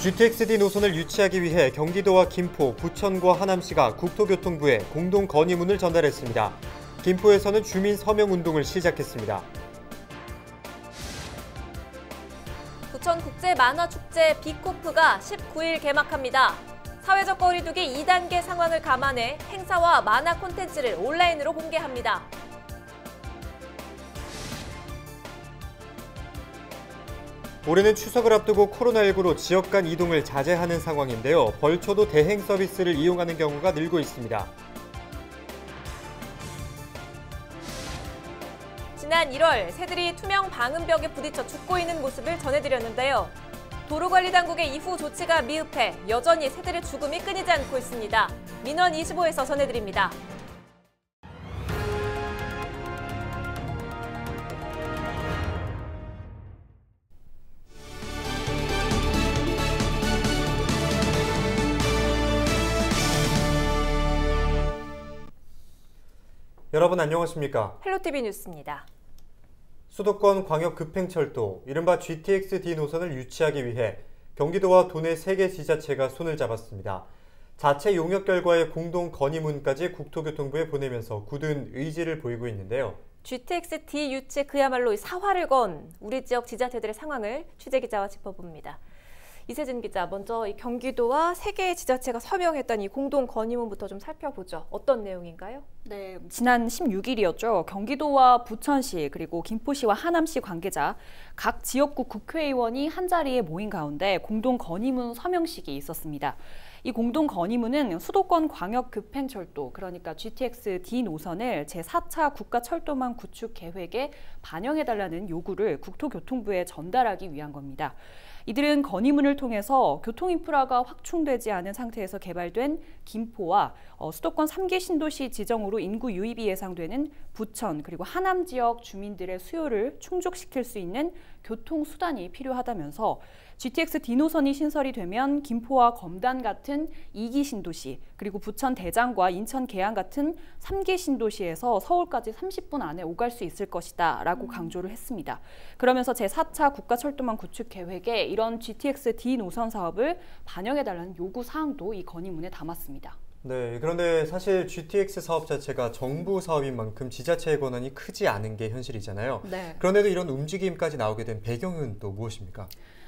GTX-D 노선을 유치하기 위해 경기도와 김포, 부천과 하남시가 국토교통부에 공동 건의문을 전달했습니다. 김포에서는 주민 서명 운동을 시작했습니다. 부천 국제만화축제 빅코프가 19일 개막합니다. 사회적 거리두기 2단계 상황을 감안해 행사와 만화 콘텐츠를 온라인으로 공개합니다. 올해는 추석을 앞두고 코로나19로 지역 간 이동을 자제하는 상황인데요. 벌초도 대행 서비스를 이용하는 경우가 늘고 있습니다. 지난 1월 새들이 투명 방음벽에 부딪혀 죽고 있는 모습을 전해드렸는데요. 도로관리당국의 이후 조치가 미흡해 여전히 새들의 죽음이 끊이지 않고 있습니다. 민원25에서 전해드립니다. 여러분 안녕하십니까? 헬로티비 뉴스입니다. 수도권 광역급행철도, 이른바 GTX-D 노선을 유치하기 위해 경기도와 도내 3개 지자체가 손을 잡았습니다. 자체 용역 결과의 공동 건의문까지 국토교통부에 보내면서 굳은 의지를 보이고 있는데요. GTX-D 유치에 그야말로 사활을 건 우리 지역 지자체들의 상황을 취재기자와 짚어봅니다. 이세진 기자, 먼저 이 경기도와 3개의 지자체가 서명했던 이 공동 건의문부터 좀 살펴보죠. 어떤 내용인가요? 네, 지난 16일이었죠. 경기도와 부천시 그리고 김포시와 하남시 관계자 각 지역구 국회의원이 한자리에 모인 가운데 공동 건의문 서명식이 있었습니다. 이 공동 건의문은 수도권 광역급행철도, 그러니까 GTX-D 노선을 제4차 국가철도망 구축 계획에 반영해달라는 요구를 국토교통부에 전달하기 위한 겁니다. 이들은 건의문을 통해서 교통인프라가 확충되지 않은 상태에서 개발된 김포와 수도권 3개 신도시 지정으로 인구 유입이 예상되는 부천 그리고 하남 지역 주민들의 수요를 충족시킬 수 있는 교통수단이 필요하다면서 GTX-D 노선이 신설이 되면 김포와 검단 같은 2기 신도시, 그리고 부천 대장과 인천 계양 같은 3개 신도시에서 서울까지 30분 안에 오갈 수 있을 것이다 라고 강조를 했습니다. 그러면서 제4차 국가철도망 구축 계획에 이런 GTX-D 노선 사업을 반영해달라는 요구사항도 이 건의문에 담았습니다. 네, 그런데 사실 GTX 사업 자체가 정부 사업인 만큼 지자체의 권한이 크지 않은 게 현실이잖아요. 네. 그런데도 이런 움직임까지 나오게 된 배경은 또 무엇입니까?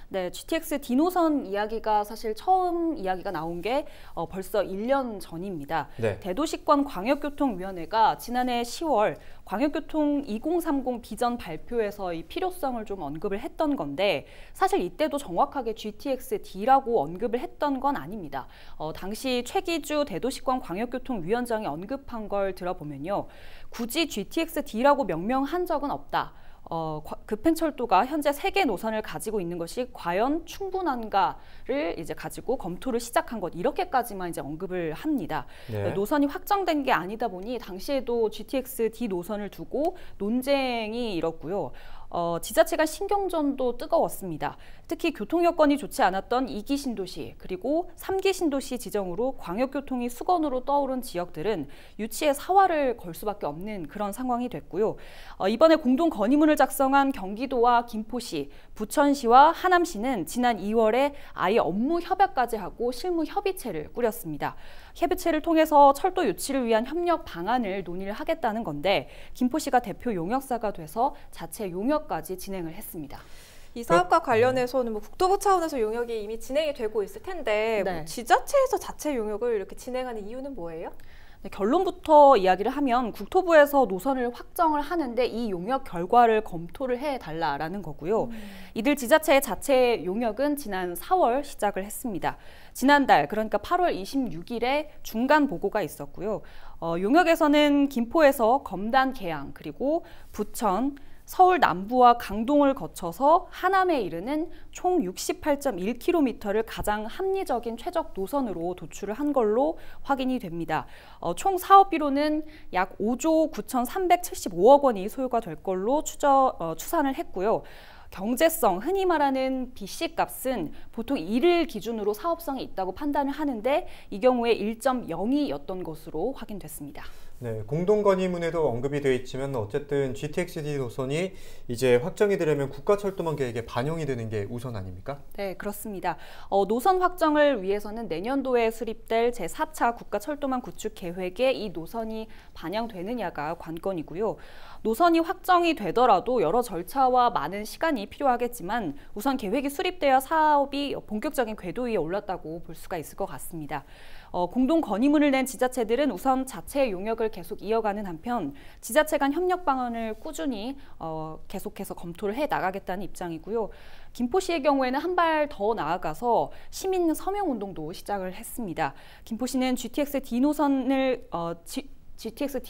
네, GTX-D 노선 이야기가 사실 처음 이야기가 나온 게 벌써 1년 전입니다. 네. 대도시권 광역교통위원회가 지난해 10월 광역교통 2030 비전 발표에서 이 필요성을 좀 언급을 했던 건데, 사실 이때도 정확하게 GTX-D라고 언급을 했던 건 아닙니다. 당시 최기주 대도시권 광역교통위원장이 언급한 걸 들어보면요, 굳이 GTX-D라고 명명한 적은 없다. 급행철도가 현재 3개 노선을 가지고 있는 것이 과연 충분한가를 이제 가지고 검토를 시작한 것, 이렇게까지만 이제 언급을 합니다. 네. 노선이 확정된 게 아니다 보니 당시에도 GTX-D 노선을 두고 논쟁이 일었고요. 지자체가 신경전도 뜨거웠습니다. 특히 교통 여건이 좋지 않았던 2기 신도시 그리고 3기 신도시 지정으로 광역교통이 수건으로 떠오른 지역들은 유치에 사활을 걸 수밖에 없는 그런 상황이 됐고요. 이번에 공동 건의문을 작성한 경기도와 김포시, 부천시와 하남시는 지난 2월에 아예 업무 협약까지 하고 실무 협의체를 꾸렸습니다. 협의체를 통해서 철도 유치를 위한 협력 방안을 논의를 하겠다는 건데, 김포시가 대표 용역사가 돼서 자체 용역까지 진행을 했습니다. 이 사업과 관련해서는 국토부 차원에서 용역이 이미 진행이 되고 있을 텐데, 네. 지자체에서 자체 용역을 이렇게 진행하는 이유는 뭐예요? 네, 결론부터 이야기를 하면 국토부에서 노선을 확정을 하는데 이 용역 결과를 검토를 해달라라는 거고요. 이들 지자체의 자체 용역은 지난 4월 시작을 했습니다. 지난달, 그러니까 8월 26일에 중간 보고가 있었고요. 용역에서는 김포에서 검단 계양, 그리고 부천, 서울 남부와 강동을 거쳐서 하남에 이르는 총 68.1km를 가장 합리적인 최적 노선으로 도출을 한 걸로 확인이 됩니다. 총 사업비로는 약 5조 9,375억 원이 소요가 될 걸로 추산을 했고요. 경제성, 흔히 말하는 BC값은 보통 1을 기준으로 사업성이 있다고 판단을 하는데, 이 경우에 1.02였던 것으로 확인됐습니다. 네, 공동건의문에도 언급이 되어 있지만 어쨌든 GTX-D 노선이 이제 확정이 되려면 국가철도망 계획에 반영이 되는 게 우선 아닙니까? 네, 그렇습니다. 노선 확정을 위해서는 내년도에 수립될 제4차 국가철도망 구축 계획에 이 노선이 반영되느냐가 관건이고요. 노선이 확정이 되더라도 여러 절차와 많은 시간이 필요하겠지만 우선 계획이 수립되어 사업이 본격적인 궤도 위에 올랐다고 볼 수가 있을 것 같습니다. 공동 건의문을 낸 지자체들은 우선 자체의 용역을 계속 이어가는 한편 지자체 간 협력 방안을 꾸준히 계속해서 검토를 해 나가겠다는 입장이고요. 김포시의 경우에는 한 발 더 나아가서 시민 서명 운동도 시작을 했습니다. 김포시는 GTX-D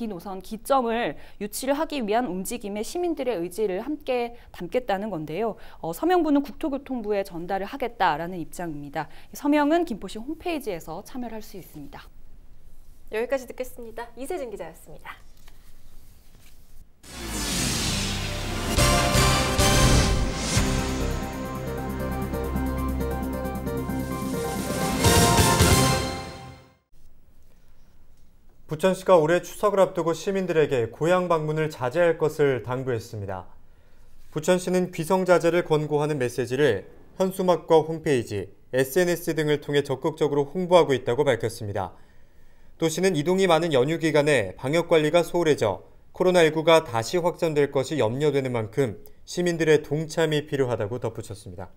노선 기점을 유치를 하기 위한 움직임에 시민들의 의지를 함께 담겠다는 건데요. 서명부는 국토교통부에 전달을 하겠다라는 입장입니다. 서명은 김포시 홈페이지에서 참여를 할 수 있습니다. 여기까지 듣겠습니다. 이세진 기자였습니다. 부천시가 올해 추석을 앞두고 시민들에게 고향 방문을 자제할 것을 당부했습니다. 부천시는 귀성자제를 권고하는 메시지를 현수막과 홈페이지, SNS 등을 통해 적극적으로 홍보하고 있다고 밝혔습니다. 도시는 이동이 많은 연휴 기간에 방역관리가 소홀해져 코로나19가 다시 확산될 것이 염려되는 만큼 시민들의 동참이 필요하다고 덧붙였습니다.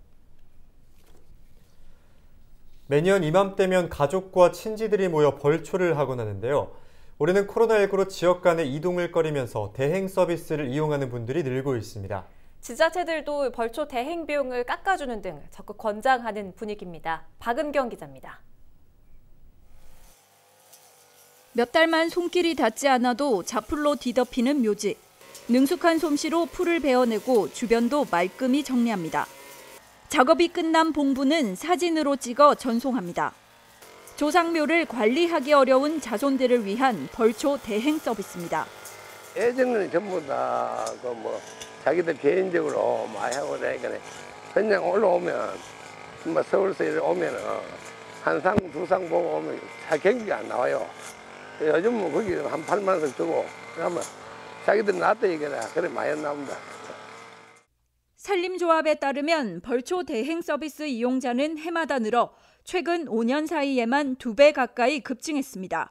매년 이맘때면 가족과 친지들이 모여 벌초를 하곤 하는데요. 올해는 코로나19로 지역 간의 이동을 꺼리면서 대행 서비스를 이용하는 분들이 늘고 있습니다. 지자체들도 벌초 대행 비용을 깎아주는 등 적극 권장하는 분위기입니다. 박은경 기자입니다. 몇 달만 손길이 닿지 않아도 자풀로 뒤덮이는 묘지. 능숙한 솜씨로 풀을 베어내고 주변도 말끔히 정리합니다. 작업이 끝난 봉부는 사진으로 찍어 전송합니다. 조상묘를 관리하기 어려운 자손들을 위한 벌초 대행 서비스입니다. 예전에는 전부 다 자기들 개인적으로 많이 하고 그러니까 그냥 올라오면 서울서 오면 한 상, 두 상 보고 오면 잘 경기가 안 나와요. 요즘은 거기 한 8만 원씩 주고 그러면 자기들 놨다 얘기라 그래 많이 나옵니다. 산림조합에 따르면 벌초 대행 서비스 이용자는 해마다 늘어 최근 5년 사이에만 2배 가까이 급증했습니다.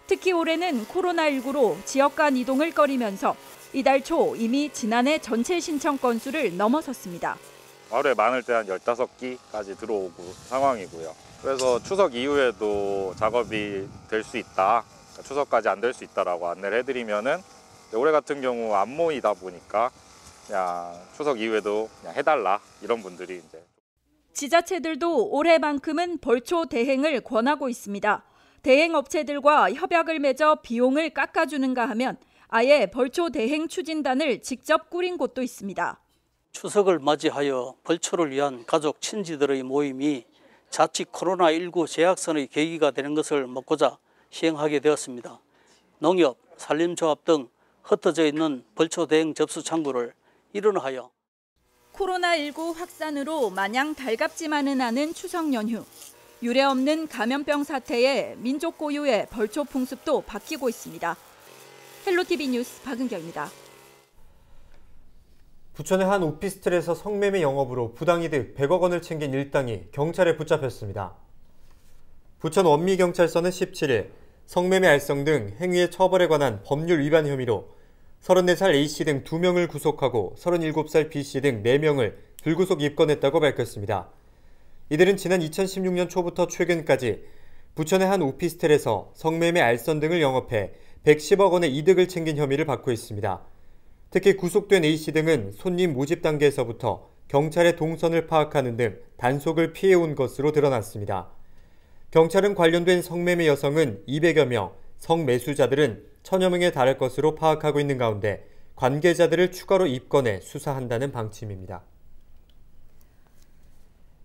특히 올해는 코로나19로 지역 간 이동을 꺼리면서 이달 초 이미 지난해 전체 신청 건수를 넘어섰습니다. 하루에 많을 때 한 15기까지 들어오고 상황이고요. 그래서 추석 이후에도 작업이 될 수 있다, 추석까지 안 될 수 있다라고 안내를 해드리면은 올해 같은 경우 안 모이다 보니까 그냥 추석 이후에도 그냥 해달라 이런 분들이 이제. 지자체들도 올해만큼은 벌초 대행을 권하고 있습니다. 대행 업체들과 협약을 맺어 비용을 깎아주는가 하면 아예 벌초 대행 추진단을 직접 꾸린 곳도 있습니다. 추석을 맞이하여 벌초를 위한 가족 친지들의 모임이 자칫 코로나19 재확산의 계기가 되는 것을 막고자 시행하게 되었습니다. 농협, 산림조합 등 흩어져 있는 벌초 대행 접수 창구를 일원화하여 코로나19 확산으로 마냥 달갑지만은 않은 추석 연휴. 유례없는 감염병 사태에 민족 고유의 벌초 풍습도 바뀌고 있습니다. 헬로티비 뉴스 박은경입니다. 부천의 한 오피스텔에서 성매매 영업으로 부당이득 100억 원을 챙긴 일당이 경찰에 붙잡혔습니다. 부천 원미경찰서는 17일 성매매 알성 등 행위의 처벌에 관한 법률 위반 혐의로 34살 A씨 등 2명을 구속하고 37살 B씨 등 4명을 불구속 입건했다고 밝혔습니다. 이들은 지난 2016년 초부터 최근까지 부천의 한 오피스텔에서 성매매 알선 등을 영업해 110억 원의 이득을 챙긴 혐의를 받고 있습니다. 특히 구속된 A씨 등은 손님 모집 단계에서부터 경찰의 동선을 파악하는 등 단속을 피해온 것으로 드러났습니다. 경찰은 관련된 성매매 여성은 200여 명, 성매수자들은 1000여 명에 달할 것으로 파악하고 있는 가운데 관계자들을 추가로 입건해 수사한다는 방침입니다.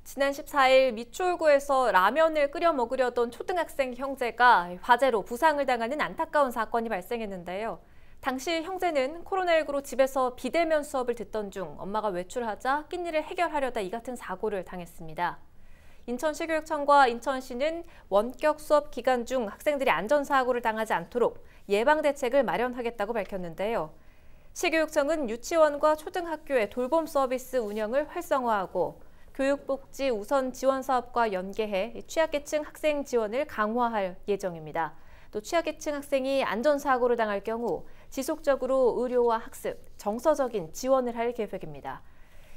지난 14일 미추홀구에서 라면을 끓여 먹으려던 초등학생 형제가 화재로 부상을 당하는 안타까운 사건이 발생했는데요. 당시 형제는 코로나19로 집에서 비대면 수업을 듣던 중 엄마가 외출하자 낀일을 해결하려다 이 같은 사고를 당했습니다. 인천시교육청과 인천시는 원격 수업 기간 중 학생들이 안전사고를 당하지 않도록 예방대책을 마련하겠다고 밝혔는데요. 시교육청은 유치원과 초등학교의 돌봄 서비스 운영을 활성화하고 교육복지 우선 지원 사업과 연계해 취약계층 학생 지원을 강화할 예정입니다. 또 취약계층 학생이 안전사고를 당할 경우 지속적으로 의료와 학습, 정서적인 지원을 할 계획입니다.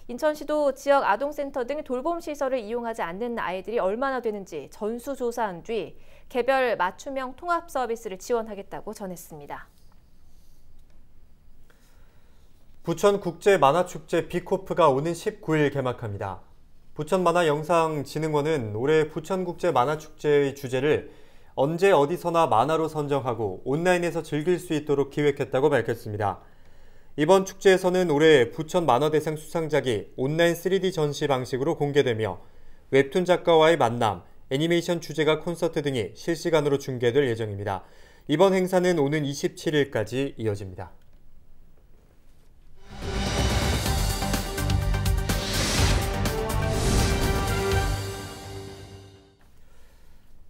인천시도 지역 아동센터 등 돌봄시설을 이용하지 않는 아이들이 얼마나 되는지 전수조사한 뒤 개별 맞춤형 통합 서비스를 지원하겠다고 전했습니다. 부천국제만화축제 빅코프가 오는 19일 개막합니다. 부천만화영상진흥원은 올해 부천국제만화축제의 주제를 언제 어디서나 만화로 선정하고 온라인에서 즐길 수 있도록 기획했다고 밝혔습니다. 이번 축제에서는 올해 부천만화대상 수상작이 온라인 3D 전시 방식으로 공개되며 웹툰 작가와의 만남, 애니메이션 주제가 콘서트 등이 실시간으로 중계될 예정입니다. 이번 행사는 오는 27일까지 이어집니다.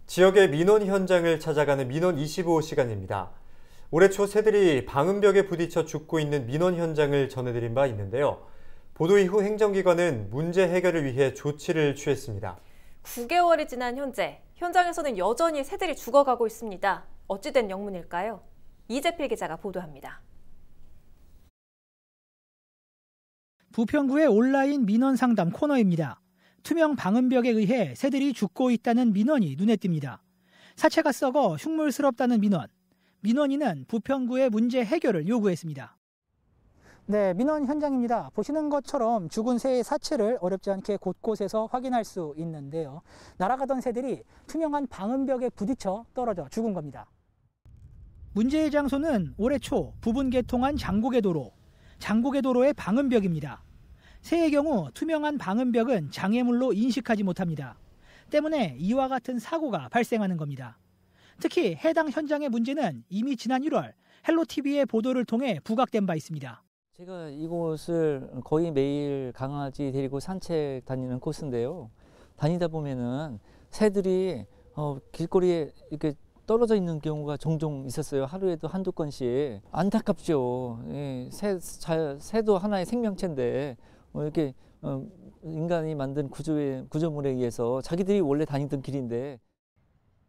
지역의 민원 현장을 찾아가는 민원 25시간입니다. 올해 초 새들이 방음벽에 부딪혀 죽고 있는 민원 현장을 전해드린 바 있는데요. 보도 이후 행정기관은 문제 해결을 위해 조치를 취했습니다. 9개월이 지난 현재, 현장에서는 여전히 새들이 죽어가고 있습니다. 어찌된 영문일까요? 이재필 기자가 보도합니다. 부평구의 온라인 민원 상담 코너입니다. 투명 방음벽에 의해 새들이 죽고 있다는 민원이 눈에 띕니다. 사체가 썩어 흉물스럽다는 민원. 민원인은 부평구의 문제 해결을 요구했습니다. 네, 민원 현장입니다. 보시는 것처럼 죽은 새의 사체를 어렵지 않게 곳곳에서 확인할 수 있는데요. 날아가던 새들이 투명한 방음벽에 부딪혀 떨어져 죽은 겁니다. 문제의 장소는 올해 초 부분 개통한 장고개 도로. 장고개 도로의 방음벽입니다. 새의 경우 투명한 방음벽은 장애물로 인식하지 못합니다. 때문에 이와 같은 사고가 발생하는 겁니다. 특히 해당 현장의 문제는 이미 지난 1월 헬로TV의 보도를 통해 부각된 바 있습니다. 제가 이곳을 거의 매일 강아지 데리고 산책 다니는 코스인데요. 다니다 보면은 새들이 길거리에 이렇게 떨어져 있는 경우가 종종 있었어요. 하루에도 한두 건씩. 안타깝죠. 예, 새도 하나의 생명체인데 이렇게 인간이 만든 구조물에 의해서 자기들이 원래 다니던 길인데.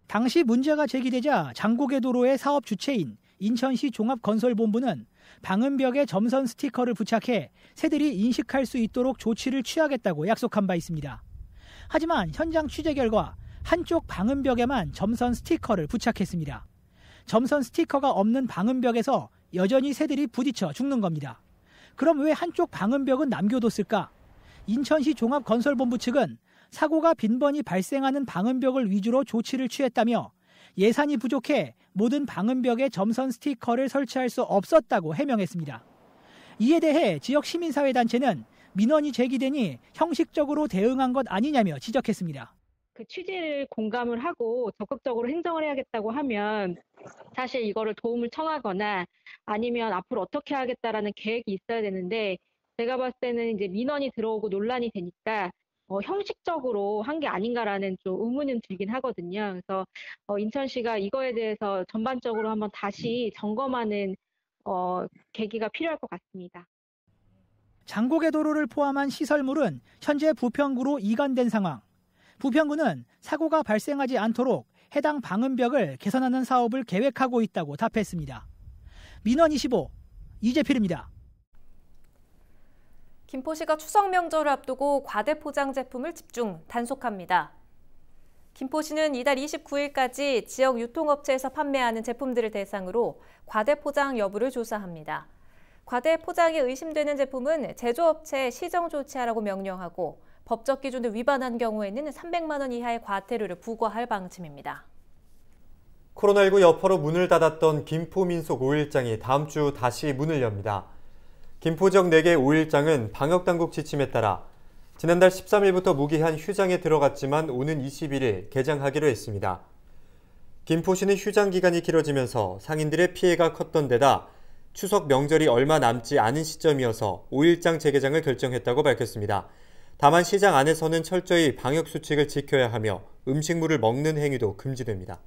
당시 문제가 제기되자 장고개 도로의 사업 주체인 인천시 종합건설본부는 방음벽에 점선 스티커를 부착해 새들이 인식할 수 있도록 조치를 취하겠다고 약속한 바 있습니다. 하지만 현장 취재 결과 한쪽 방음벽에만 점선 스티커를 부착했습니다. 점선 스티커가 없는 방음벽에서 여전히 새들이 부딪혀 죽는 겁니다. 그럼 왜 한쪽 방음벽은 남겨뒀을까? 인천시 종합건설본부 측은 사고가 빈번히 발생하는 방음벽을 위주로 조치를 취했다며 예산이 부족해 모든 방음벽에 점선 스티커를 설치할 수 없었다고 해명했습니다. 이에 대해 지역 시민사회단체는 민원이 제기되니 형식적으로 대응한 것 아니냐며 지적했습니다. 그 취지를 공감을 하고 적극적으로 행정을 해야겠다고 하면 사실 이거를 도움을 청하거나 아니면 앞으로 어떻게 하겠다라는 계획이 있어야 되는데 제가 봤을 때는 이제 민원이 들어오고 논란이 되니까 형식적으로 한 게 아닌가라는 좀 의문은 들긴 하거든요. 그래서 인천시가 이거에 대해서 전반적으로 한번 다시 점검하는 계기가 필요할 것 같습니다. 장고개 도로를 포함한 시설물은 현재 부평구로 이관된 상황. 부평구는 사고가 발생하지 않도록 해당 방음벽을 개선하는 사업을 계획하고 있다고 답했습니다. 민원 25, 이재필입니다. 김포시가 추석 명절을 앞두고 과대포장 제품을 집중 단속합니다. 김포시는 이달 29일까지 지역 유통업체에서 판매하는 제품들을 대상으로 과대포장 여부를 조사합니다. 과대포장이 의심되는 제품은 제조업체에 시정 조치하라고 명령하고 법적 기준을 위반한 경우에는 300만 원 이하의 과태료를 부과할 방침입니다. 코로나19 여파로 문을 닫았던 김포 민속 5일장이 다음 주 다시 문을 엽니다. 김포 지역 4개 5일장은 방역당국 지침에 따라 지난달 13일부터 무기한 휴장에 들어갔지만 오는 21일 개장하기로 했습니다. 김포시는 휴장 기간이 길어지면서 상인들의 피해가 컸던 데다 추석 명절이 얼마 남지 않은 시점이어서 5일장 재개장을 결정했다고 밝혔습니다. 다만 시장 안에서는 철저히 방역수칙을 지켜야 하며 음식물을 먹는 행위도 금지됩니다.